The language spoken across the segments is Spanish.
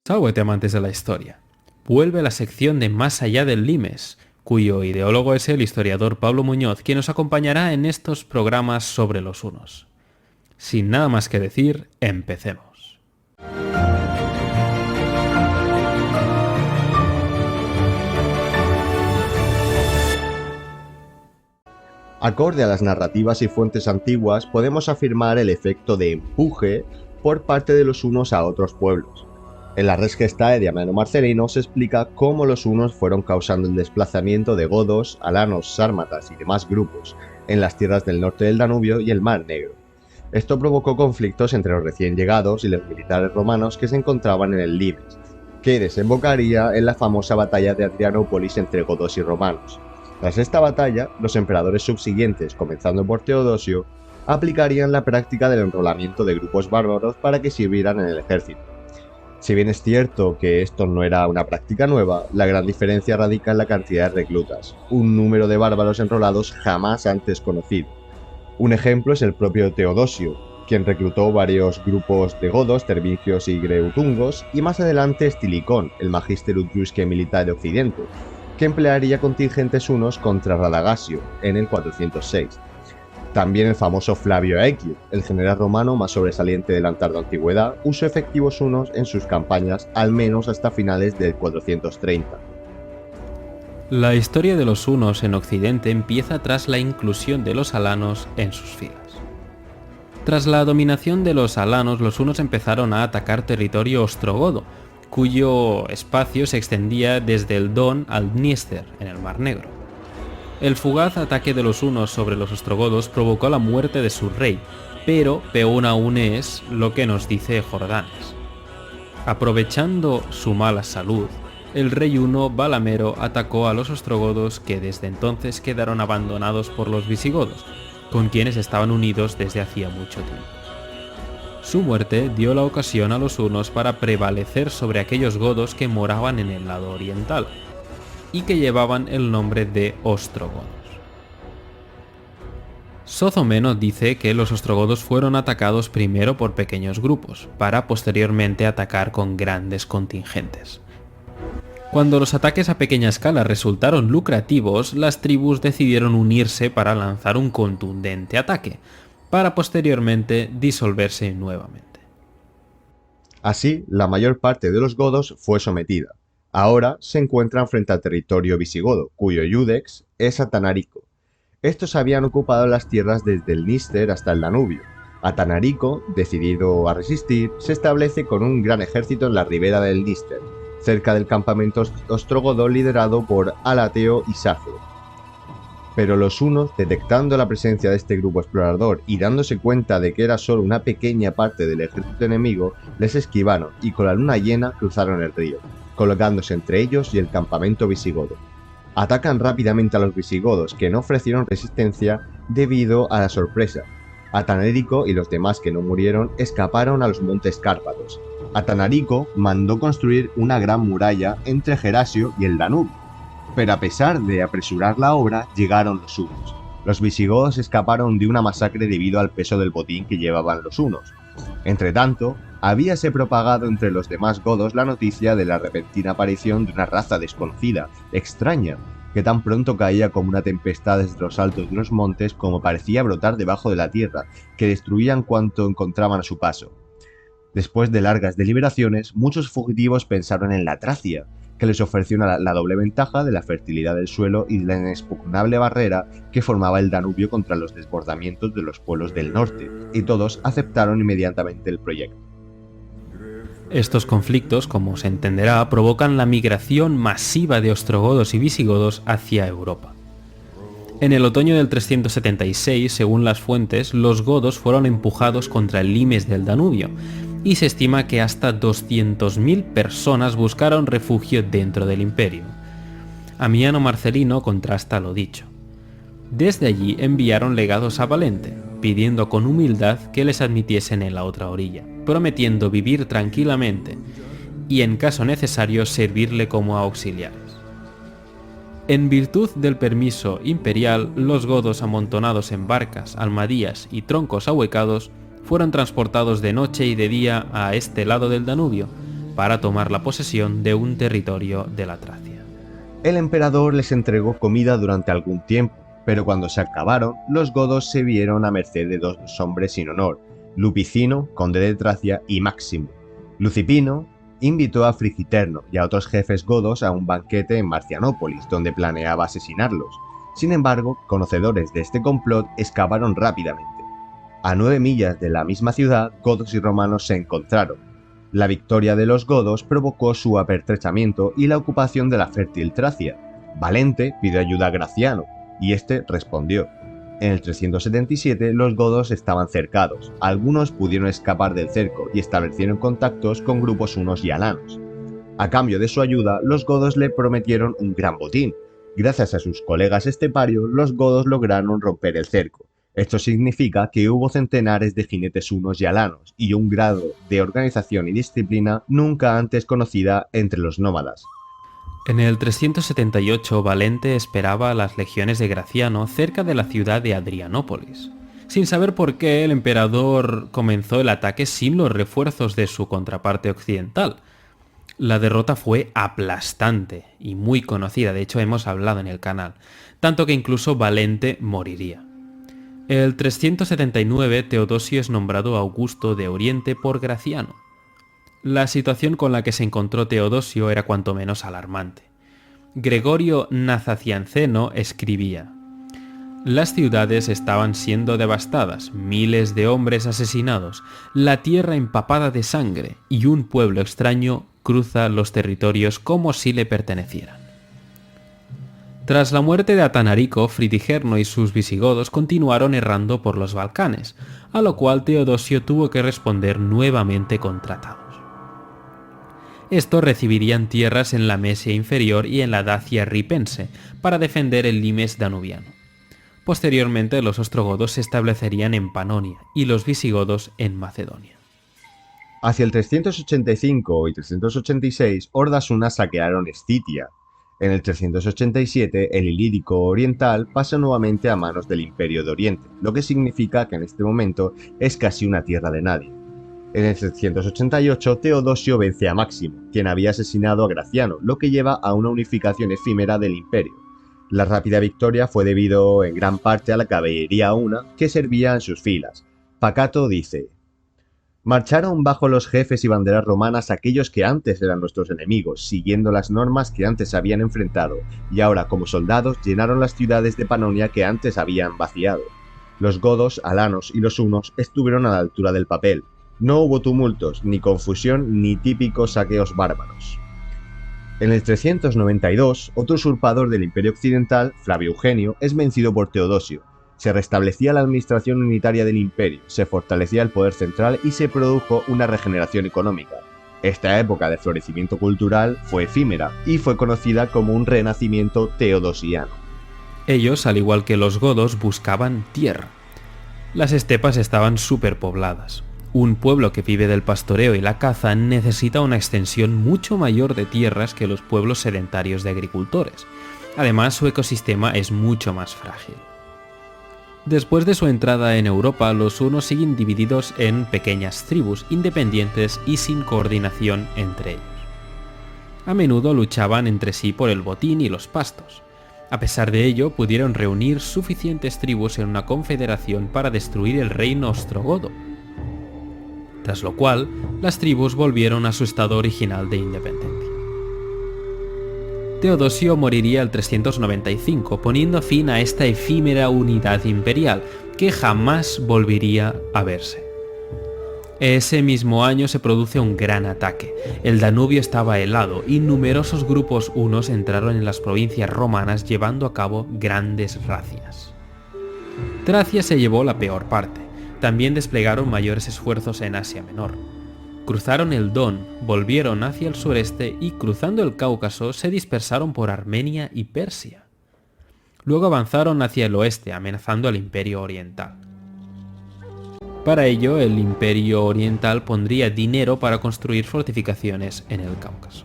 Sáuete, amantes de la historia. Vuelve la sección de Más allá del Limes, cuyo ideólogo es el historiador Pablo Muñoz, quien nos acompañará en estos programas sobre los hunos. Sin nada más que decir, empecemos. Acorde a las narrativas y fuentes antiguas, podemos afirmar el efecto de empuje por parte de los hunos a otros pueblos. En la Res Gestae de Amiano Marcelino se explica cómo los hunos fueron causando el desplazamiento de godos, alanos, sármatas y demás grupos en las tierras del norte del Danubio y el Mar Negro. Esto provocó conflictos entre los recién llegados y los militares romanos que se encontraban en el Limes, que desembocaría en la famosa batalla de Adrianópolis entre godos y romanos. Tras esta batalla, los emperadores subsiguientes, comenzando por Teodosio, aplicarían la práctica del enrolamiento de grupos bárbaros para que sirvieran en el ejército. Si bien es cierto que esto no era una práctica nueva, la gran diferencia radica en la cantidad de reclutas, un número de bárbaros enrolados jamás antes conocido. Un ejemplo es el propio Teodosio, quien reclutó varios grupos de godos, tervigios y greutungos, y más adelante Estilicón, el Magister Utriusque militar de Occidente, que emplearía contingentes hunos contra Radagasio en el 406. También el famoso Flavio Aequio, el general romano más sobresaliente de la tarda antigüedad, usó efectivos hunos en sus campañas al menos hasta finales del 430. La historia de los hunos en Occidente empieza tras la inclusión de los alanos en sus filas. Tras la dominación de los alanos, los hunos empezaron a atacar territorio ostrogodo, cuyo espacio se extendía desde el Don al Dniester, en el Mar Negro. El fugaz ataque de los hunos sobre los ostrogodos provocó la muerte de su rey, pero peor aún es lo que nos dice Jordanes. Aprovechando su mala salud, el rey huno Balamero atacó a los ostrogodos, que desde entonces quedaron abandonados por los visigodos, con quienes estaban unidos desde hacía mucho tiempo. Su muerte dio la ocasión a los hunos para prevalecer sobre aquellos godos que moraban en el lado oriental y que llevaban el nombre de ostrogodos. Sozomeno dice que los ostrogodos fueron atacados primero por pequeños grupos, para posteriormente atacar con grandes contingentes. Cuando los ataques a pequeña escala resultaron lucrativos, las tribus decidieron unirse para lanzar un contundente ataque, para posteriormente disolverse nuevamente. Así, la mayor parte de los godos fue sometida. Ahora se encuentran frente al territorio visigodo, cuyo iudex es Atanarico. Estos habían ocupado las tierras desde el Dniester hasta el Danubio. Atanarico, decidido a resistir, se establece con un gran ejército en la ribera del Dniester, cerca del campamento ostrogodo liderado por Alateo y Safo. Pero los hunos, detectando la presencia de este grupo explorador y dándose cuenta de que era solo una pequeña parte del ejército enemigo, les esquivaron y con la luna llena cruzaron el río, colocándose entre ellos y el campamento visigodo. Atacan rápidamente a los visigodos, que no ofrecieron resistencia debido a la sorpresa. Atanarico y los demás que no murieron escaparon a los montes Cárpatos. Atanarico mandó construir una gran muralla entre Gerasio y el Danubio, pero a pesar de apresurar la obra, llegaron los hunos. Los visigodos escaparon de una masacre debido al peso del botín que llevaban los hunos. Entretanto, habíase propagado entre los demás godos la noticia de la repentina aparición de una raza desconocida, extraña, que tan pronto caía como una tempestad desde los altos de los montes como parecía brotar debajo de la tierra, que destruían cuanto encontraban a su paso. Después de largas deliberaciones, muchos fugitivos pensaron en la Tracia, que les ofreció la doble ventaja de la fertilidad del suelo y de la inexpugnable barrera que formaba el Danubio contra los desbordamientos de los pueblos del norte, y todos aceptaron inmediatamente el proyecto. Estos conflictos, como se entenderá, provocan la migración masiva de ostrogodos y visigodos hacia Europa. En el otoño del 376, según las fuentes, los godos fueron empujados contra el limes del Danubio, y se estima que hasta 200.000 personas buscaron refugio dentro del imperio. Amiano Marcelino contrasta lo dicho. Desde allí enviaron legados a Valente, pidiendo con humildad que les admitiesen en la otra orilla, prometiendo vivir tranquilamente y en caso necesario servirle como auxiliares. En virtud del permiso imperial, los godos amontonados en barcas, almadías y troncos ahuecados fueron transportados de noche y de día a este lado del Danubio, para tomar la posesión de un territorio de la Tracia. El emperador les entregó comida durante algún tiempo, pero cuando se acabaron, los godos se vieron a merced de dos hombres sin honor, Lupicino, conde de Tracia, y Máximo. Lucipino invitó a Frigiterno y a otros jefes godos a un banquete en Marcianópolis, donde planeaba asesinarlos. Sin embargo, conocedores de este complot excavaron rápidamente. A 9 millas de la misma ciudad, godos y romanos se encontraron. La victoria de los godos provocó su apertrechamiento y la ocupación de la fértil Tracia. Valente pidió ayuda a Graciano, y este respondió. En el 377 los godos estaban cercados, algunos pudieron escapar del cerco y establecieron contactos con grupos hunos y alanos. A cambio de su ayuda, los godos le prometieron un gran botín. Gracias a sus colegas esteparios, los godos lograron romper el cerco. Esto significa que hubo centenares de jinetes hunos y alanos, y un grado de organización y disciplina nunca antes conocida entre los nómadas. En el 378 Valente esperaba a las legiones de Graciano cerca de la ciudad de Adrianópolis. Sin saber por qué, el emperador comenzó el ataque sin los refuerzos de su contraparte occidental. La derrota fue aplastante y muy conocida, de hecho hemos hablado en el canal, tanto que incluso Valente moriría. En el 379 Teodosio es nombrado Augusto de Oriente por Graciano. La situación con la que se encontró Teodosio era cuanto menos alarmante. Gregorio Nazacianceno escribía: las ciudades estaban siendo devastadas, miles de hombres asesinados, la tierra empapada de sangre y un pueblo extraño cruza los territorios como si le pertenecieran. Tras la muerte de Atanarico, Fridigerno y sus visigodos continuaron errando por los Balcanes, a lo cual Teodosio tuvo que responder nuevamente con tratados. Estos recibirían tierras en la Mesia inferior y en la Dacia ripense para defender el limes danubiano. Posteriormente los ostrogodos se establecerían en Panonia y los visigodos en Macedonia. Hacia el 385 y 386, hordas hunas saquearon Escitia. En el 387, el Ilírico Oriental pasa nuevamente a manos del Imperio de Oriente, lo que significa que en este momento es casi una tierra de nadie. En el 388, Teodosio vence a Máximo, quien había asesinado a Graciano, lo que lleva a una unificación efímera del imperio. La rápida victoria fue debido en gran parte a la caballería huna que servía en sus filas. Pacato dice: marcharon bajo los jefes y banderas romanas aquellos que antes eran nuestros enemigos, siguiendo las normas que antes habían enfrentado, y ahora como soldados llenaron las ciudades de Panonia que antes habían vaciado. Los godos, alanos y los hunos estuvieron a la altura del papel. No hubo tumultos, ni confusión, ni típicos saqueos bárbaros. En el 392, otro usurpador del Imperio Occidental, Flavio Eugenio, es vencido por Teodosio. Se restablecía la administración unitaria del imperio, se fortalecía el poder central y se produjo una regeneración económica. Esta época de florecimiento cultural fue efímera y fue conocida como un renacimiento teodosiano. Ellos, al igual que los godos, buscaban tierra. Las estepas estaban superpobladas. Un pueblo que vive del pastoreo y la caza necesita una extensión mucho mayor de tierras que los pueblos sedentarios de agricultores. Además, su ecosistema es mucho más frágil. Después de su entrada en Europa, los hunos siguen divididos en pequeñas tribus independientes y sin coordinación entre ellos. A menudo luchaban entre sí por el botín y los pastos. A pesar de ello, pudieron reunir suficientes tribus en una confederación para destruir el reino ostrogodo, tras lo cual las tribus volvieron a su estado original de independencia. Teodosio moriría el 395, poniendo fin a esta efímera unidad imperial, que jamás volvería a verse. Ese mismo año se produce un gran ataque. El Danubio estaba helado y numerosos grupos hunos entraron en las provincias romanas llevando a cabo grandes razias. Tracia se llevó la peor parte. También desplegaron mayores esfuerzos en Asia Menor. Cruzaron el Don, volvieron hacia el sureste y cruzando el Cáucaso se dispersaron por Armenia y Persia. Luego avanzaron hacia el oeste, amenazando al Imperio Oriental. Para ello, el Imperio Oriental pondría dinero para construir fortificaciones en el Cáucaso.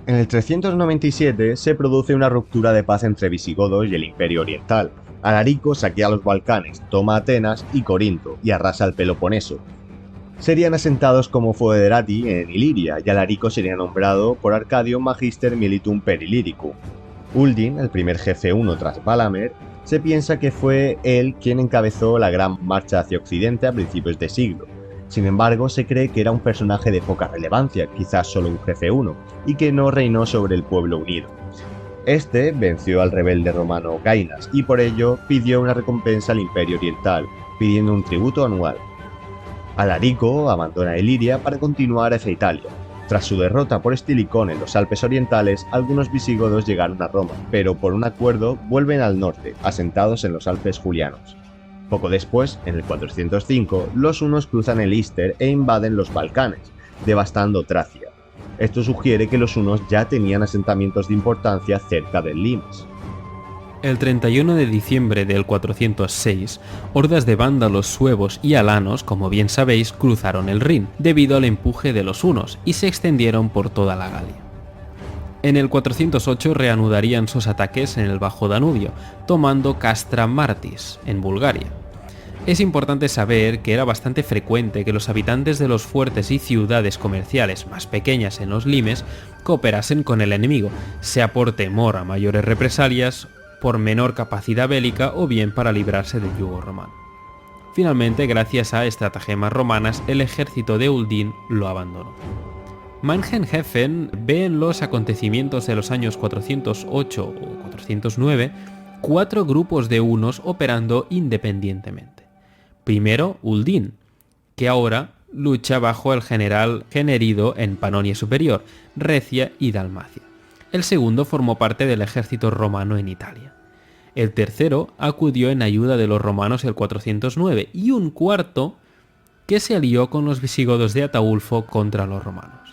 En el 397 se produce una ruptura de paz entre visigodos y el Imperio Oriental. Alarico saquea los Balcanes, toma Atenas y Corinto y arrasa el Peloponeso. Serían asentados como foederati en Iliria, y Alarico sería nombrado por Arcadio Magister Militum per Illyricum. Uldin, el primer jefe uno tras Valamer, se piensa que fue él quien encabezó la gran marcha hacia Occidente a principios de siglo. Sin embargo, se cree que era un personaje de poca relevancia, quizás solo un jefe uno, y que no reinó sobre el pueblo unido. Este venció al rebelde romano Gainas y por ello pidió una recompensa al Imperio Oriental, pidiendo un tributo anual. Alarico abandona Iliria para continuar hacia Italia. Tras su derrota por Estilicón en los Alpes orientales, algunos visigodos llegaron a Roma, pero por un acuerdo vuelven al norte, asentados en los Alpes julianos. Poco después, en el 405, los hunos cruzan el Ister e invaden los Balcanes, devastando Tracia. Esto sugiere que los hunos ya tenían asentamientos de importancia cerca del Limes. El 31 de diciembre del 406, hordas de vándalos suevos y alanos, como bien sabéis, cruzaron el Rin, debido al empuje de los hunos, y se extendieron por toda la Galia. En el 408 reanudarían sus ataques en el Bajo Danubio, tomando Castra Martis, en Bulgaria. Es importante saber que era bastante frecuente que los habitantes de los fuertes y ciudades comerciales más pequeñas en los limes cooperasen con el enemigo, sea por temor a mayores represalias, por menor capacidad bélica o bien para librarse del yugo romano. Finalmente, gracias a estratagemas romanas, el ejército de Uldin lo abandonó. Mannheim-Heffen ve en los acontecimientos de los años 408 o 409 4 grupos de hunos operando independientemente. Primero, Uldin, que ahora lucha bajo el general Generido en Panonia Superior, Recia y Dalmacia. El segundo formó parte del ejército romano en Italia. El tercero acudió en ayuda de los romanos el 409 y un cuarto que se alió con los visigodos de Ataulfo contra los romanos.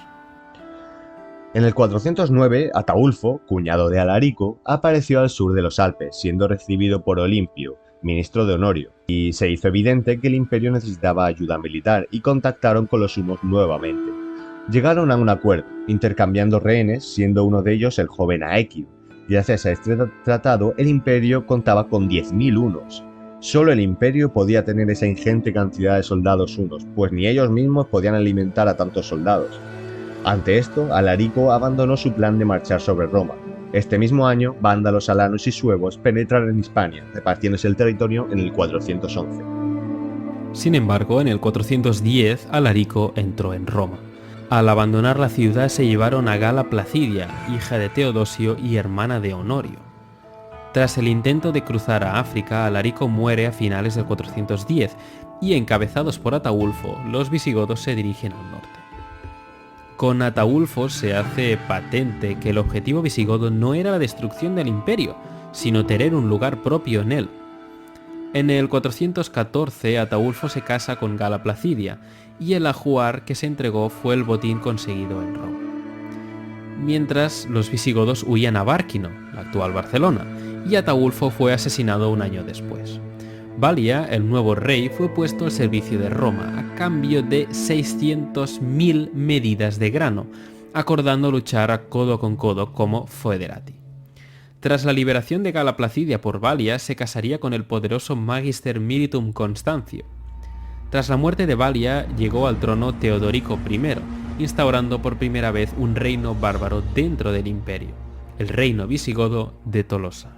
En el 409, Ataulfo, cuñado de Alarico, apareció al sur de los Alpes, siendo recibido por Olimpio, ministro de Honorio, y se hizo evidente que el imperio necesitaba ayuda militar y contactaron con los hunos nuevamente. Llegaron a un acuerdo, intercambiando rehenes, siendo uno de ellos el joven Aequio. Gracias a este tratado, el imperio contaba con 10.000 hunos. Solo el imperio podía tener esa ingente cantidad de soldados hunos, pues ni ellos mismos podían alimentar a tantos soldados. Ante esto, Alarico abandonó su plan de marchar sobre Roma. Este mismo año, vándalos, alanos y suevos penetraron en Hispania, repartiéndose el territorio en el 411. Sin embargo, en el 410, Alarico entró en Roma. Al abandonar la ciudad se llevaron a Gala Placidia, hija de Teodosio y hermana de Honorio. Tras el intento de cruzar a África, Alarico muere a finales del 410 y, encabezados por Ataulfo, los visigodos se dirigen al norte. Con Ataulfo se hace patente que el objetivo visigodo no era la destrucción del imperio, sino tener un lugar propio en él. En el 414 Ataulfo se casa con Gala Placidia, y el ajuar que se entregó fue el botín conseguido en Roma. Mientras los visigodos huían a Bárquino, la actual Barcelona, y Ataulfo fue asesinado un año después. Balia, el nuevo rey, fue puesto al servicio de Roma a cambio de 600.000 medidas de grano, acordando luchar a codo con codo como foederati. Tras la liberación de Gala Placidia por Balia, se casaría con el poderoso Magister Militum Constancio. Tras la muerte de Balia, llegó al trono Teodorico I, instaurando por primera vez un reino bárbaro dentro del imperio, el reino visigodo de Tolosa.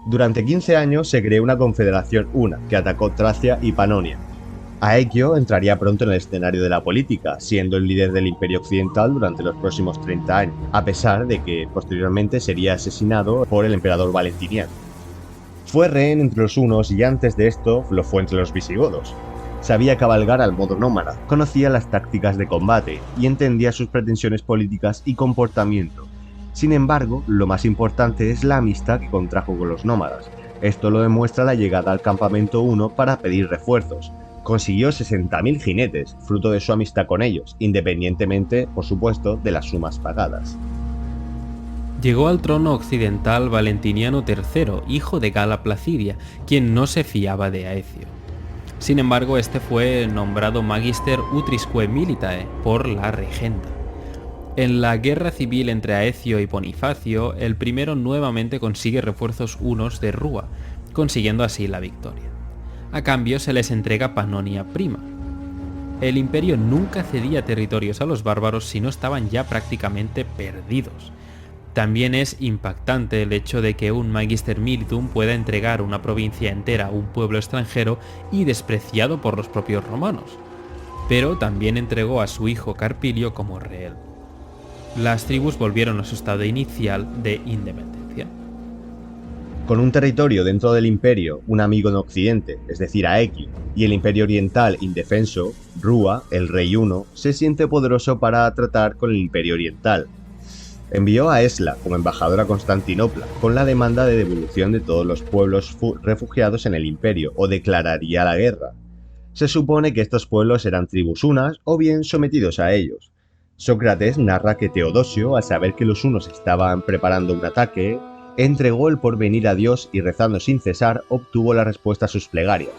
Durante 15 años se creó una confederación una que atacó Tracia y Panonia. Aequio entraría pronto en el escenario de la política, siendo el líder del Imperio Occidental durante los próximos 30 años, a pesar de que posteriormente sería asesinado por el emperador Valentiniano. Fue rehén entre los hunos y antes de esto lo fue entre los visigodos. Sabía cabalgar al modo nómada, conocía las tácticas de combate y entendía sus pretensiones políticas y comportamiento. Sin embargo, lo más importante es la amistad que contrajo con los nómadas. Esto lo demuestra la llegada al campamento huno para pedir refuerzos. Consiguió 60.000 jinetes, fruto de su amistad con ellos, independientemente, por supuesto, de las sumas pagadas. Llegó al trono occidental Valentiniano III, hijo de Gala Placidia, quien no se fiaba de Aecio. Sin embargo, este fue nombrado Magister Utrisque Militae por la regenta. En la guerra civil entre Aecio y Bonifacio, el primero nuevamente consigue refuerzos hunos de Rúa, consiguiendo así la victoria. A cambio se les entrega Panonia Prima. El imperio nunca cedía territorios a los bárbaros si no estaban ya prácticamente perdidos. También es impactante el hecho de que un Magister Militum pueda entregar una provincia entera a un pueblo extranjero y despreciado por los propios romanos. Pero también entregó a su hijo Carpilio como rehén. Las tribus volvieron a su estado inicial de independencia. Con un territorio dentro del imperio, un amigo en Occidente, es decir, Aequi, y el imperio oriental indefenso, Rúa, el rey Huno, se siente poderoso para tratar con el imperio oriental. Envió a Esla como embajador a Constantinopla con la demanda de devolución de todos los pueblos refugiados en el imperio o declararía la guerra. Se supone que estos pueblos eran tribus hunas o bien sometidos a ellos. Sócrates narra que Teodosio, al saber que los hunos estaban preparando un ataque, entregó el porvenir a Dios y rezando sin cesar obtuvo la respuesta a sus plegarias.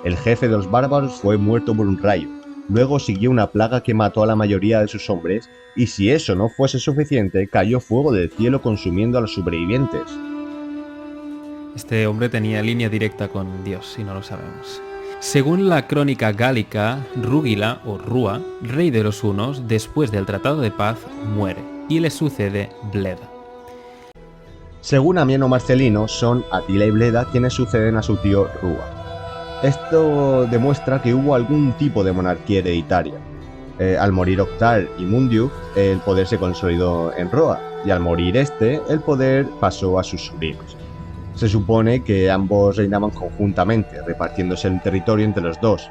El jefe de los bárbaros fue muerto por un rayo. Luego siguió una plaga que mató a la mayoría de sus hombres, y si eso no fuese suficiente, cayó fuego del cielo consumiendo a los sobrevivientes. Este hombre tenía línea directa con Dios, si no lo sabemos. Según la crónica gálica, Rúgila o Rúa, rey de los hunos, después del tratado de paz, muere, y le sucede Bleda. Según Amieno Marcelino, son Atila y Bleda quienes suceden a su tío Rúa. Esto demuestra que hubo algún tipo de monarquía hereditaria. Al morir Octar y Mundiu, el poder se consolidó en Roa, y al morir este, el poder pasó a sus sobrinos. Se supone que ambos reinaban conjuntamente, repartiéndose el territorio entre los dos.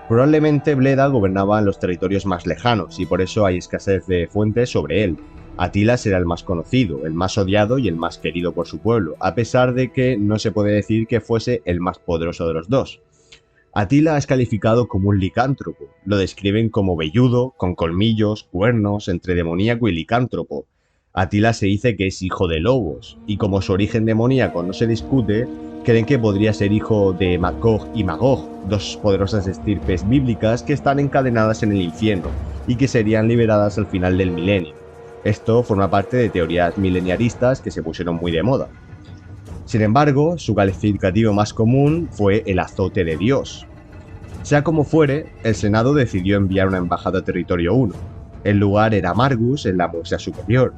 Probablemente Bleda gobernaba en los territorios más lejanos, y por eso hay escasez de fuentes sobre él. Atila será el más conocido, el más odiado y el más querido por su pueblo, a pesar de que no se puede decir que fuese el más poderoso de los dos. Atila es calificado como un licántropo, lo describen como velludo, con colmillos, cuernos, entre demoníaco y licántropo. Atila se dice que es hijo de lobos, y como su origen demoníaco no se discute, creen que podría ser hijo de Magog y Magog, dos poderosas estirpes bíblicas que están encadenadas en el infierno, y que serían liberadas al final del milenio. Esto forma parte de teorías mileniaristas que se pusieron muy de moda. Sin embargo, su calificativo más común fue el azote de Dios. Sea como fuere, el Senado decidió enviar una embajada a territorio huno. El lugar era Margus, en la Murcia superior.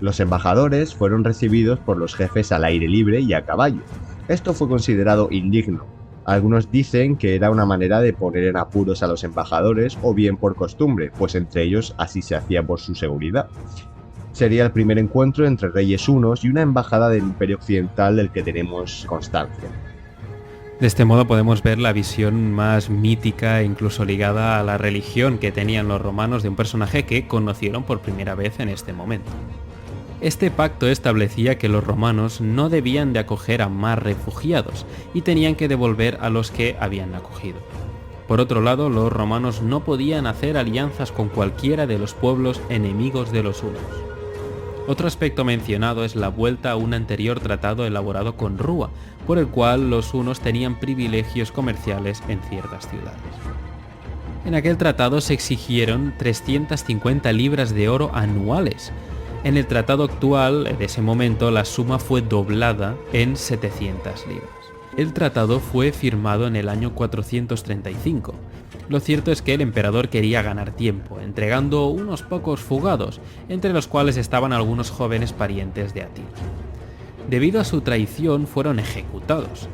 Los embajadores fueron recibidos por los jefes al aire libre y a caballo. Esto fue considerado indigno. Algunos dicen que era una manera de poner en apuros a los embajadores o bien por costumbre, pues entre ellos así se hacía por su seguridad. Sería el primer encuentro entre reyes hunos y una embajada del Imperio Occidental del que tenemos constancia. De este modo podemos ver la visión más mítica e incluso ligada a la religión que tenían los romanos de un personaje que conocieron por primera vez en este momento. Este pacto establecía que los romanos no debían de acoger a más refugiados y tenían que devolver a los que habían acogido. Por otro lado, los romanos no podían hacer alianzas con cualquiera de los pueblos enemigos de los hunos. Otro aspecto mencionado es la vuelta a un anterior tratado elaborado con Rúa, por el cual los hunos tenían privilegios comerciales en ciertas ciudades. En aquel tratado se exigieron 350 libras de oro anuales. En el tratado actual, de ese momento, la suma fue doblada en 700 libras. El tratado fue firmado en el año 435. Lo cierto es que el emperador quería ganar tiempo, entregando unos pocos fugados, entre los cuales estaban algunos jóvenes parientes de Atila. Debido a su traición fueron ejecutados.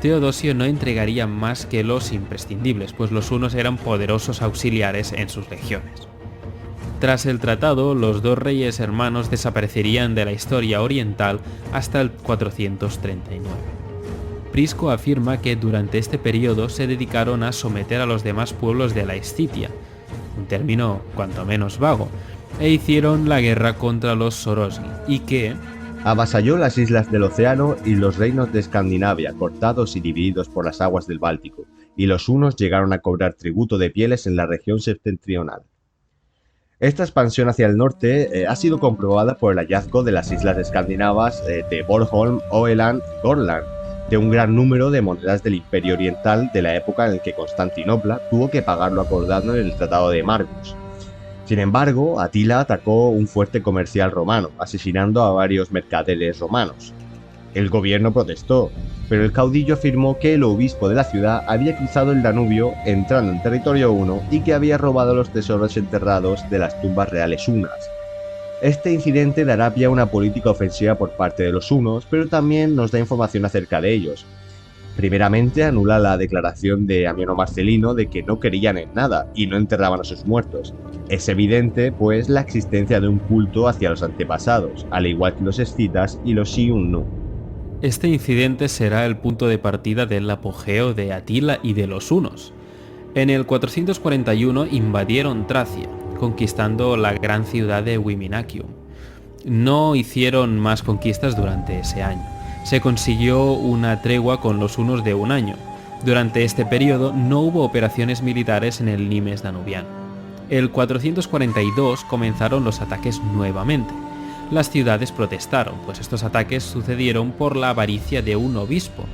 Teodosio no entregaría más que los imprescindibles, pues los hunos eran poderosos auxiliares en sus legiones. Tras el tratado, los dos reyes hermanos desaparecerían de la historia oriental hasta el 439. Prisco afirma que durante este periodo se dedicaron a someter a los demás pueblos de la Escitia, un término cuanto menos vago, e hicieron la guerra contra los Sorosgi, y que avasalló las islas del océano y los reinos de Escandinavia, cortados y divididos por las aguas del Báltico, y los hunos llegaron a cobrar tributo de pieles en la región septentrional. Esta expansión hacia el norte ha sido comprobada por el hallazgo de las islas escandinavas de Bornholm, Oeland y Gorland, de un gran número de monedas del Imperio Oriental de la época en la que Constantinopla tuvo que pagar lo acordado en el Tratado de Margus. Sin embargo, Atila atacó un fuerte comercial romano, asesinando a varios mercaderes romanos. El gobierno protestó, pero el caudillo afirmó que el obispo de la ciudad había cruzado el Danubio entrando en territorio huno y que había robado los tesoros enterrados de las tumbas reales hunas. Este incidente dará pie a una política ofensiva por parte de los hunos, pero también nos da información acerca de ellos. Primeramente anula la declaración de Amiano Marcelino de que no creían en nada y no enterraban a sus muertos. Es evidente, pues, la existencia de un culto hacia los antepasados, al igual que los escitas y los Xiongnu. Este incidente será el punto de partida del apogeo de Atila y de los hunos. En el 441 invadieron Tracia, conquistando la gran ciudad de Viminacium. No hicieron más conquistas durante ese año. Se consiguió una tregua con los hunos de un año. Durante este periodo no hubo operaciones militares en el limes danubiano. El 442 comenzaron los ataques nuevamente. Las ciudades protestaron, pues estos ataques sucedieron por la avaricia de un obispo.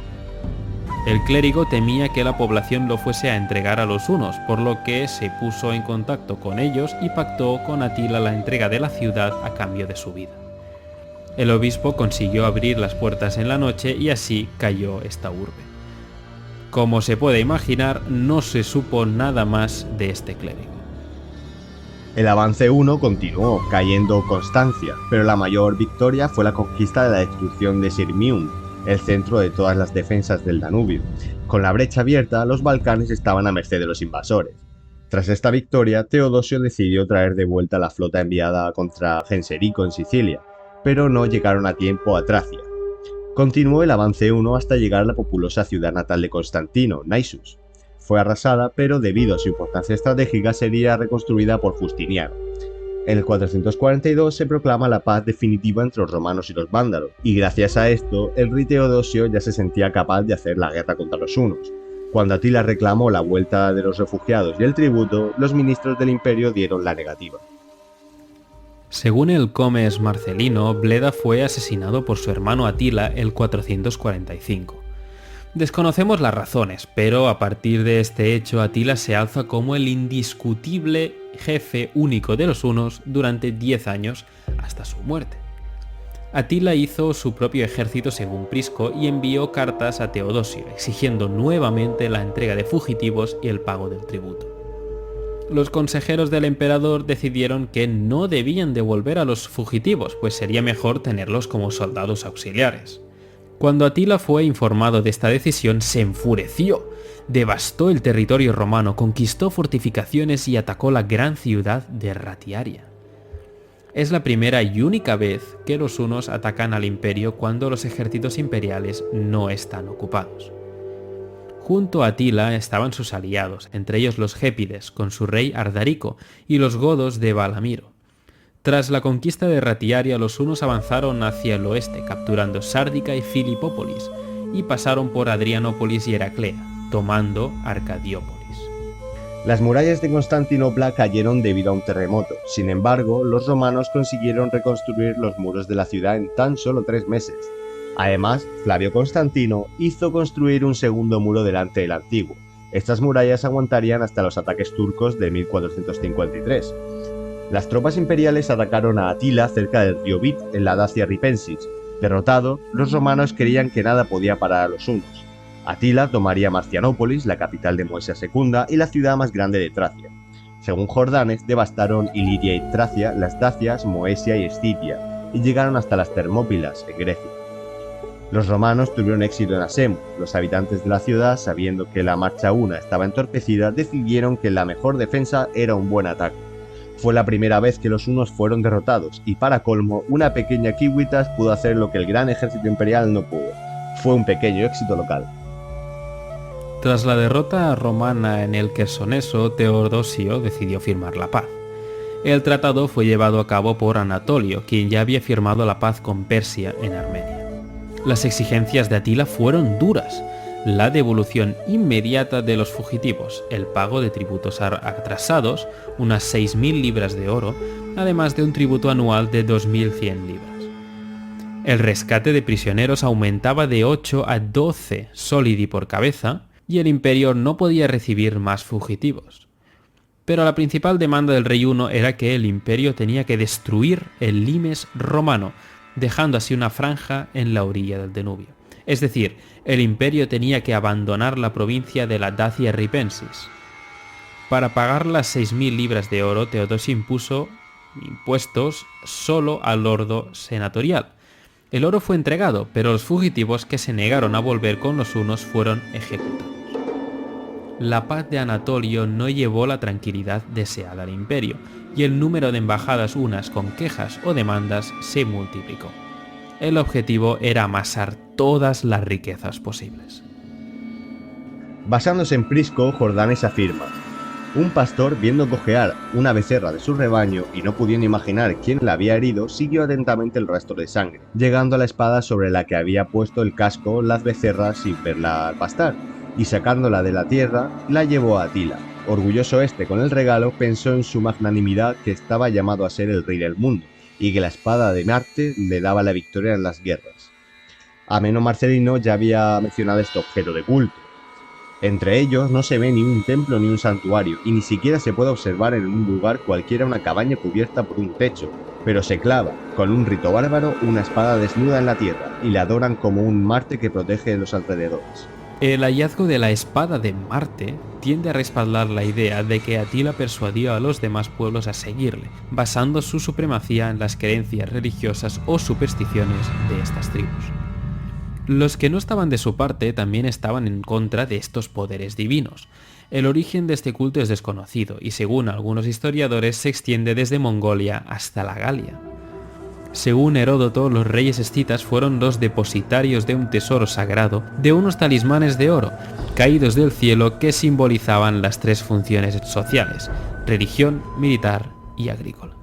El clérigo temía que la población lo fuese a entregar a los hunos, por lo que se puso en contacto con ellos y pactó con Atila la entrega de la ciudad a cambio de su vida. El obispo consiguió abrir las puertas en la noche y así cayó esta urbe. Como se puede imaginar, no se supo nada más de este clérigo. El avance huno continuó, cayendo Constancia, pero la mayor victoria fue la conquista de la destrucción de Sirmium, el centro de todas las defensas del Danubio. Con la brecha abierta, los Balcanes estaban a merced de los invasores. Tras esta victoria, Teodosio decidió traer de vuelta la flota enviada contra Genserico en Sicilia, pero no llegaron a tiempo a Tracia. Continuó el avance huno hasta llegar a la populosa ciudad natal de Constantino, Naissus. Fue arrasada, pero debido a su importancia estratégica sería reconstruida por Justiniano. En el 442 se proclama la paz definitiva entre los romanos y los vándalos, y gracias a esto, el rey Teodosio ya se sentía capaz de hacer la guerra contra los hunos. Cuando Atila reclamó la vuelta de los refugiados y el tributo, los ministros del imperio dieron la negativa. Según el Comes Marcelino, Bleda fue asesinado por su hermano Atila el 445. Desconocemos las razones, pero a partir de este hecho Atila se alza como el indiscutible jefe único de los hunos durante 10 años hasta su muerte. Atila hizo su propio ejército según Prisco y envió cartas a Teodosio exigiendo nuevamente la entrega de fugitivos y el pago del tributo. Los consejeros del emperador decidieron que no debían devolver a los fugitivos, pues sería mejor tenerlos como soldados auxiliares. Cuando Atila fue informado de esta decisión, se enfureció, devastó el territorio romano, conquistó fortificaciones y atacó la gran ciudad de Ratiaria. Es la primera y única vez que los hunos atacan al imperio cuando los ejércitos imperiales no están ocupados. Junto a Atila estaban sus aliados, entre ellos los gépides, con su rey Ardarico, y los godos de Balamiro. Tras la conquista de Ratiaria, los hunos avanzaron hacia el oeste, capturando Sárdica y Filipópolis, y pasaron por Adrianópolis y Heraclea, tomando Arcadiópolis. Las murallas de Constantinopla cayeron debido a un terremoto. Sin embargo, los romanos consiguieron reconstruir los muros de la ciudad en tan solo 3 meses. Además, Flavio Constantino hizo construir un segundo muro delante del antiguo. Estas murallas aguantarían hasta los ataques turcos de 1453. Las tropas imperiales atacaron a Atila cerca del río Vit, en la Dacia Ripensis. Derrotado, los romanos creían que nada podía parar a los hunos. Atila tomaría Marcianópolis, la capital de Moesia II y la ciudad más grande de Tracia. Según Jordanes, devastaron Iliria y Tracia, las Dacias, Moesia y Escitia, y llegaron hasta las Termópilas, en Grecia. Los romanos tuvieron éxito en Asemo. Los habitantes de la ciudad, sabiendo que la marcha huna estaba entorpecida, decidieron que la mejor defensa era un buen ataque. Fue la primera vez que los hunos fueron derrotados, y para colmo, una pequeña Civitas pudo hacer lo que el gran ejército imperial no pudo. Fue un pequeño éxito local. Tras la derrota romana en el Quersoneso, Teodosio decidió firmar la paz. El tratado fue llevado a cabo por Anatolio, quien ya había firmado la paz con Persia en Armenia. Las exigencias de Atila fueron duras: la devolución inmediata de los fugitivos, el pago de tributos atrasados, unas 6.000 libras de oro, además de un tributo anual de 2.100 libras. El rescate de prisioneros aumentaba de 8 a 12 solidi por cabeza, y el imperio no podía recibir más fugitivos. Pero la principal demanda del rey huno era que el imperio tenía que destruir el limes romano, dejando así una franja en la orilla del Danubio. Es decir, el imperio tenía que abandonar la provincia de la Dacia Ripensis. Para pagar las 6.000 libras de oro, Teodosio impuso impuestos solo al ordo senatorial. El oro fue entregado, pero los fugitivos que se negaron a volver con los hunos fueron ejecutados. La paz de Anatolio no llevó la tranquilidad deseada al imperio, y el número de embajadas hunas con quejas o demandas se multiplicó. El objetivo era amasar todas las riquezas posibles. Basándose en Prisco, Jordanes afirma: un pastor, viendo cojear una becerra de su rebaño y no pudiendo imaginar quién la había herido, siguió atentamente el rastro de sangre, llegando a la espada sobre la que había puesto el casco las becerras sin verla pastar, y sacándola de la tierra, la llevó a Atila. Orgulloso este con el regalo, pensó en su magnanimidad, que estaba llamado a ser el rey del mundo, y que la espada de Marte le daba la victoria en las guerras. Ameno Marcelino ya había mencionado este objeto de culto. Entre ellos no se ve ni un templo ni un santuario, y ni siquiera se puede observar en un lugar cualquiera una cabaña cubierta por un techo, pero se clava, con un rito bárbaro, una espada desnuda en la tierra, y la adoran como un Marte que protege los alrededores. El hallazgo de la espada de Marte tiende a respaldar la idea de que Atila persuadió a los demás pueblos a seguirle, basando su supremacía en las creencias religiosas o supersticiones de estas tribus. Los que no estaban de su parte también estaban en contra de estos poderes divinos. El origen de este culto es desconocido y, según algunos historiadores, se extiende desde Mongolia hasta la Galia. Según Heródoto, los reyes escitas fueron los depositarios de un tesoro sagrado de unos talismanes de oro, caídos del cielo, que simbolizaban las tres funciones sociales: religión, militar y agrícola.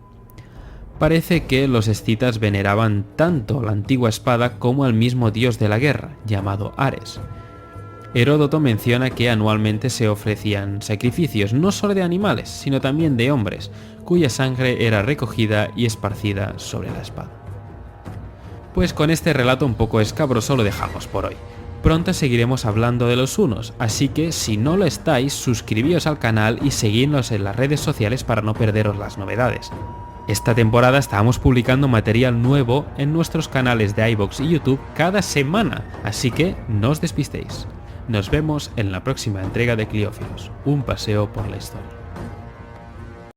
Parece que los escitas veneraban tanto la antigua espada como al mismo dios de la guerra, llamado Ares. Heródoto menciona que anualmente se ofrecían sacrificios no solo de animales, sino también de hombres, cuya sangre era recogida y esparcida sobre la espada. Pues con este relato un poco escabroso lo dejamos por hoy. Pronto seguiremos hablando de los hunos, así que si no lo estáis, suscribíos al canal y seguidnos en las redes sociales para no perderos las novedades. Esta temporada estábamos publicando material nuevo en nuestros canales de iVoox y YouTube cada semana, así que no os despistéis. Nos vemos en la próxima entrega de Cliófilos, un paseo por la historia.